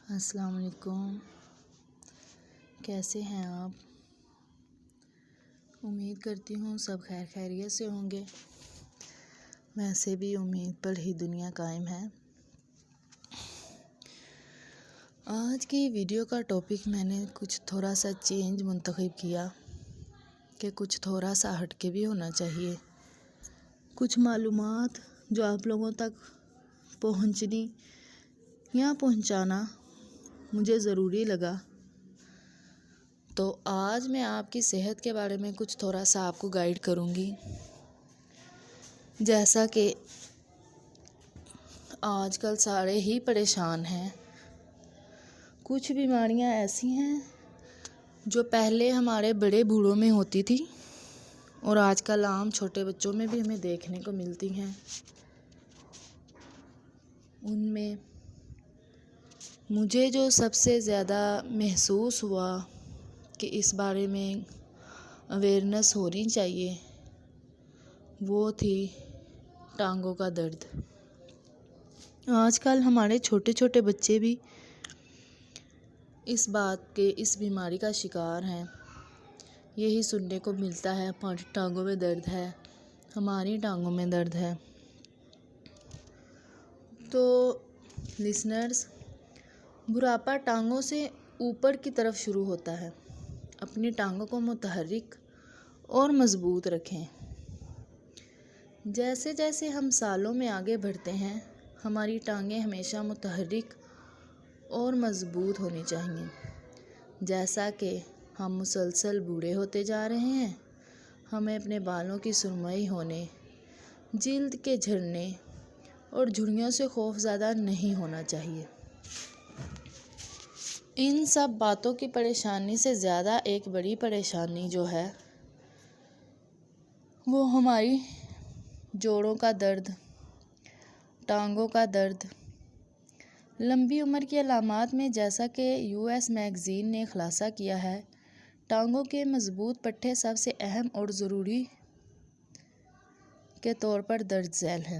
السلام علیکم، کیسے ہیں آپ؟ امید کرتی ہوں سب خیر خیریت سے ہوں گے۔ ویسے بھی امید پر ہی دنیا قائم ہے۔ آج کی ویڈیو کا ٹاپک میں نے کچھ تھوڑا سا چینج منتخب کیا کہ کچھ تھوڑا سا ہٹ کے بھی ہونا چاہیے۔ کچھ معلومات جو آپ لوگوں تک پہنچنی یا پہنچانا مجھے ضروری لگا، تو آج میں آپ کی صحت کے بارے میں کچھ تھوڑا سا آپ کو گائیڈ کروں گی۔ جیسا کہ آج کل سارے ہی پریشان ہیں، کچھ بیماریاں ایسی ہیں جو پہلے ہمارے بڑے بوڑھوں میں ہوتی تھی اور آج کل عام چھوٹے بچوں میں بھی ہمیں دیکھنے کو ملتی ہیں۔ ان میں مجھے جو سب سے زیادہ محسوس ہوا کہ اس بارے میں اویئرنیس ہونی چاہیے، وہ تھی ٹانگوں کا درد۔ آج کل ہمارے چھوٹے چھوٹے بچے بھی اس بیماری کا شکار ہیں۔ یہی سننے کو ملتا ہے، ہماری ٹانگوں میں درد ہے، ہماری ٹانگوں میں درد ہے۔ تو لسنرز، بڑھاپا ٹانگوں سے اوپر کی طرف شروع ہوتا ہے۔ اپنی ٹانگوں کو متحرک اور مضبوط رکھیں۔ جیسے جیسے ہم سالوں میں آگے بڑھتے ہیں، ہماری ٹانگیں ہمیشہ متحرک اور مضبوط ہونی چاہیے۔ جیسا کہ ہم مسلسل بوڑھے ہوتے جا رہے ہیں، ہمیں اپنے بالوں کی سرمئی ہونے، جلد کے جھڑنے اور جھڑیوں سے خوف زدہ نہیں ہونا چاہیے۔ ان سب باتوں کی پریشانی سے زیادہ ایک بڑی پریشانی جو ہے وہ ہماری جوڑوں کا درد، ٹانگوں کا درد۔ لمبی عمر کی علامات میں، جیسا کہ US میگزین نے خلاصہ کیا ہے، ٹانگوں کے مضبوط پٹھے سب سے اہم اور ضروری کے طور پر درج ذیل ہیں۔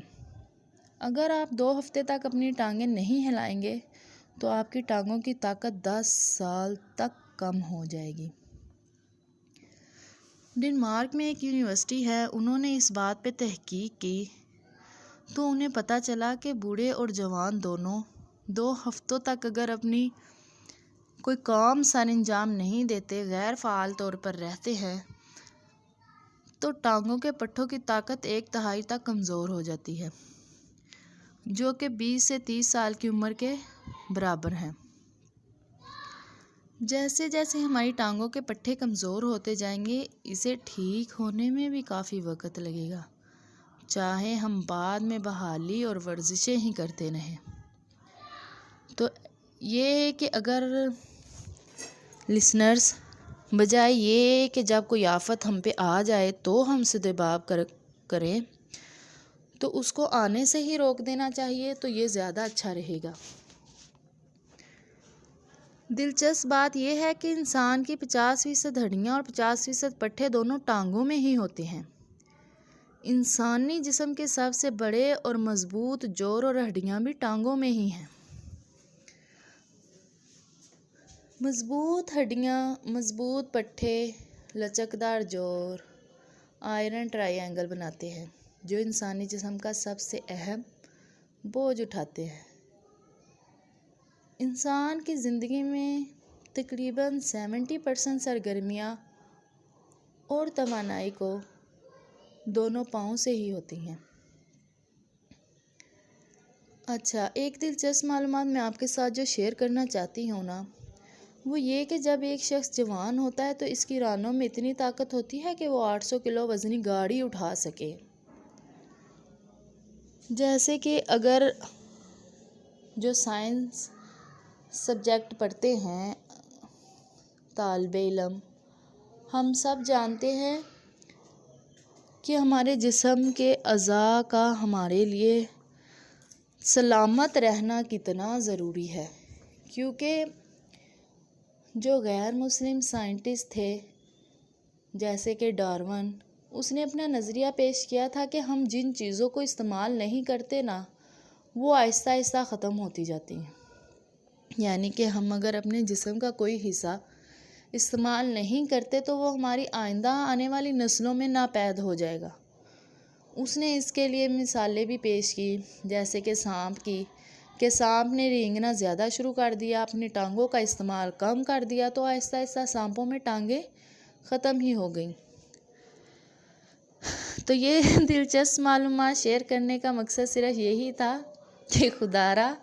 اگر آپ 2 ہفتے تک اپنی ٹانگیں نہیں ہلائیں گے تو آپ کی ٹانگوں کی طاقت 10 سال تک کم ہو جائے گی۔ ڈنمارک میں ایک یونیورسٹی ہے، انہوں نے اس بات پہ تحقیق کی تو انہیں پتہ چلا کہ بوڑھے اور جوان دونوں 2 ہفتوں تک اگر اپنی کوئی کام سر انجام نہیں دیتے، غیر فعال طور پر رہتے ہیں، تو ٹانگوں کے پٹھوں کی طاقت 1/3 تک کمزور ہو جاتی ہے، جو کہ 20 سے 30 سال کی عمر کے برابر ہے۔ جیسے جیسے ہماری ٹانگوں کے پٹھے کمزور ہوتے جائیں گے، اسے ٹھیک ہونے میں بھی کافی وقت لگے گا، چاہے ہم بعد میں بحالی اور ورزشیں ہی کرتے رہیں۔ تو یہ ہے کہ اگر لسنرز، بجائے یہ کہ جب کوئی آفت ہم پہ آ جائے تو ہم سدباب کریں، تو اس کو آنے سے ہی روک دینا چاہیے، تو یہ زیادہ اچھا رہے گا۔ دلچسپ بات یہ ہے کہ انسان کی 50% ہڈیاں اور 50% پٹھے دونوں ٹانگوں میں ہی ہوتے ہیں۔ انسانی جسم کے سب سے بڑے اور مضبوط جوڑ اور ہڈیاں بھی ٹانگوں میں ہی ہیں۔ مضبوط ہڈیاں، مضبوط پٹھے، لچکدار جوڑ آئرن ٹرائی اینگل بناتے ہیں، جو انسانی جسم کا سب سے اہم بوجھ اٹھاتے ہیں۔ انسان کی زندگی میں تقریباً 70% سرگرمیاں اور توانائی کو دونوں پاؤں سے ہی ہوتی ہیں۔ اچھا، ایک دلچسپ معلومات میں آپ کے ساتھ جو شیئر کرنا چاہتی ہوں نا، وہ یہ کہ جب ایک شخص جوان ہوتا ہے تو اس کی رانوں میں اتنی طاقت ہوتی ہے کہ وہ 800 کلو وزنی گاڑی اٹھا سکے۔ جیسے کہ اگر جو سائنس سبجیکٹ پڑھتے ہیں طالب علم، ہم سب جانتے ہیں کہ ہمارے جسم کے اعضاء کا ہمارے لیے سلامت رہنا کتنا ضروری ہے، کیونکہ جو غیر مسلم سائنٹسٹ تھے جیسے کہ ڈارون، اس نے اپنا نظریہ پیش کیا تھا کہ ہم جن چیزوں کو استعمال نہیں کرتے نا، وہ آہستہ آہستہ ختم ہوتی جاتی ہیں۔ یعنی کہ ہم اگر اپنے جسم کا کوئی حصہ استعمال نہیں کرتے تو وہ ہماری آئندہ آنے والی نسلوں میں ناپید ہو جائے گا۔ اس نے اس کے لیے مثالیں بھی پیش کی، جیسے کہ سانپ کی، کہ سانپ نے رینگنا زیادہ شروع کر دیا، اپنی ٹانگوں کا استعمال کم کر دیا تو آہستہ آہستہ سانپوں میں ٹانگیں ختم ہی ہو گئیں۔ تو یہ دلچسپ معلومات شیئر کرنے کا مقصد صرف یہی تھا کہ خدا را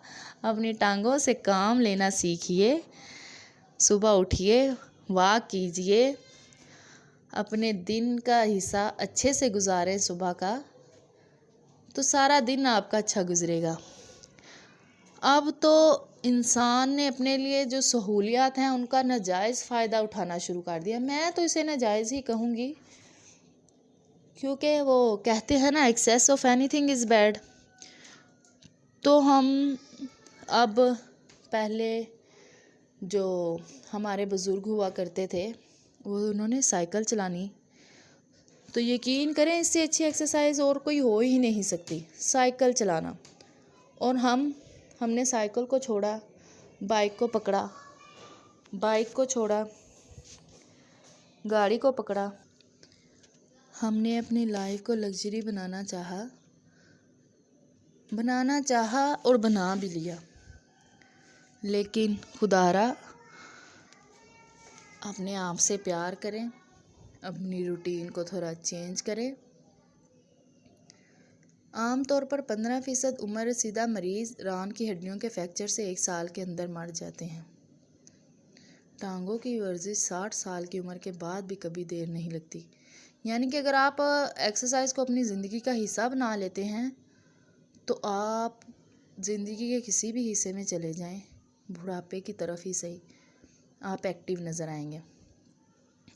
اپنی ٹانگوں سے کام لینا سیکھیے، صبح اٹھیے، واک کیجیے، اپنے دن کا حصہ اچھے سے گزاریں صبح کا، تو سارا دن آپ کا اچھا گزرے گا۔ اب تو انسان نے اپنے لیے جو سہولیات ہیں ان کا ناجائز فائدہ اٹھانا شروع کر دیا۔ میں تو اسے ناجائز ہی کہوں گی، کیونکہ وہ کہتے ہیں نا access of any thing is bad. تو ہم اب پہلے جو ہمارے بزرگ ہوا کرتے تھے وہ انہوں نے سائیکل چلانی، تو یقین کریں اس سے اچھی ایکسرسائز اور کوئی ہو ہی نہیں سکتی، سائیکل چلانا۔ اور ہم نے سائیکل کو چھوڑا، بائک کو پکڑا، بائک کو چھوڑا، گاڑی کو پکڑا۔ ہم نے اپنی لائف کو لگژری بنانا چاہا اور بنا بھی لیا، لیکن خدا را اپنے آپ سے پیار کریں، اپنی روٹین کو تھوڑا چینج کریں۔ عام طور پر 15% عمر رسیدہ مریض ران کی ہڈیوں کے فریکچر سے 1 سال کے اندر مر جاتے ہیں۔ ٹانگوں کی ورزش 60 سال کی عمر کے بعد بھی کبھی دیر نہیں لگتی۔ یعنی کہ اگر آپ ایکسرسائز کو اپنی زندگی کا حصہ بنا لیتے ہیں تو آپ زندگی کے کسی بھی حصے میں چلے جائیں، بڑھاپے کی طرف ہی صحیح، آپ ایکٹیو نظر آئیں گے۔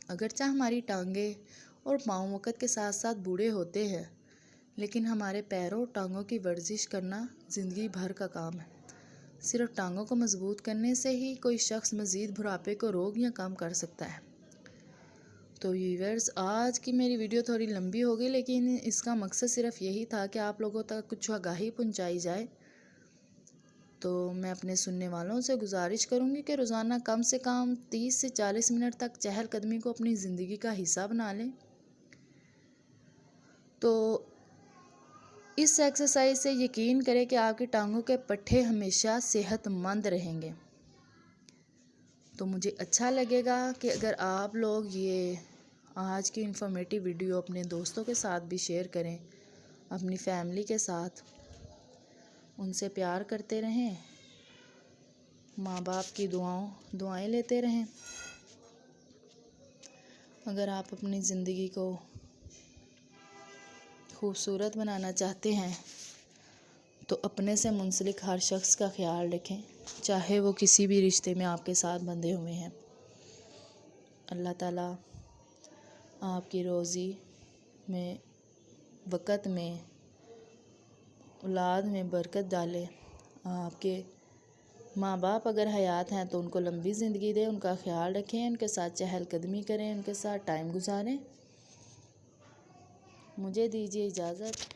اگرچہ ہماری ٹانگیں اور پاؤں وقت کے ساتھ ساتھ بوڑھے ہوتے ہیں، لیکن ہمارے پیروں اور ٹانگوں کی ورزش کرنا زندگی بھر کا کام ہے۔ صرف ٹانگوں کو مضبوط کرنے سے ہی کوئی شخص مزید بڑھاپے کو روک یا کم کر سکتا ہے۔ تو ویورز، آج کی میری ویڈیو تھوڑی لمبی ہو گئی، لیکن اس کا مقصد صرف یہی تھا کہ آپ لوگوں تک کچھ آگاہی پہنچائی جائے۔ تو میں اپنے سننے والوں سے گزارش کروں گی کہ روزانہ کم سے کم 30 سے 40 منٹ تک چہل قدمی کو اپنی زندگی کا حصہ بنا لیں۔ تو اس ایکسرسائز سے یقین کریں کہ آپ کی ٹانگوں کے پٹھے ہمیشہ صحت مند رہیں گے۔ تو مجھے اچھا لگے گا کہ اگر آپ لوگ یہ آج کی انفارمیٹیو ویڈیو اپنے دوستوں کے ساتھ بھی شیئر کریں، اپنی فیملی کے ساتھ، ان سے پیار کرتے رہیں، ماں باپ کی دعائیں لیتے رہیں۔ اگر آپ اپنی زندگی کو خوبصورت بنانا چاہتے ہیں تو اپنے سے منسلک ہر شخص کا خیال رکھیں، چاہے وہ کسی بھی رشتے میں آپ کے ساتھ بندھے ہوئے ہیں۔ اللہ تعالیٰ آپ کی روزی میں، وقت میں، اولاد میں برکت ڈالے۔ آپ کے ماں باپ اگر حیات ہیں تو ان کو لمبی زندگی دے، ان کا خیال رکھیں، ان کے ساتھ چہل قدمی کریں، ان کے ساتھ ٹائم گزاریں۔ مجھے دیجیے اجازت۔